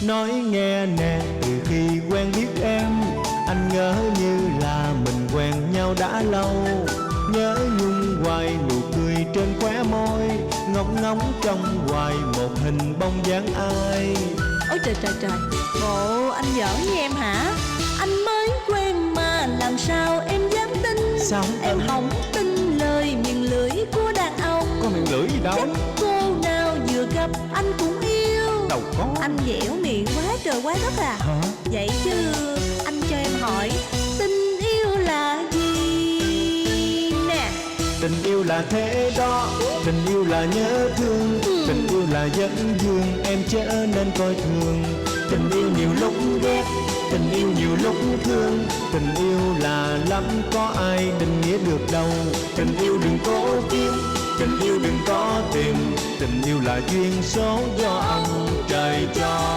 Nói nghe nè, từ khi quen biết em, anh ngỡ như là mình quen nhau đã lâu. Nhớ nhung hoài nụ cười trên khóe môi, ngóng ngóng trong hoài một hình bóng dáng ai. Ôi trời trời trời, bộ anh giỡn với em hả? Anh mới quen mà làm sao em dám tin? Sao em không tin lời miệng lưỡi của đàn ông. có miệng lưỡi gì đâu. Chắc cô nào vừa gặp anh cũng yêu. Đâu có. Anh dẻo miệng quá trời quá đất à. Hả? Vậy chứ anh cho em hỏi, tình yêu là gì nè? Tình yêu là thế đó, tình yêu là nhớ thương, tình yêu là dẫn dương, em chớ nên coi thường. Tình yêu nhiều lúc ghét, tình yêu nhiều lúc thương, tình yêu là lắm có ai định nghĩa được đâu. Tình yêu đừng cố kiếm, tình yêu đừng có tìm, tình yêu là duyên số do ông trời cho.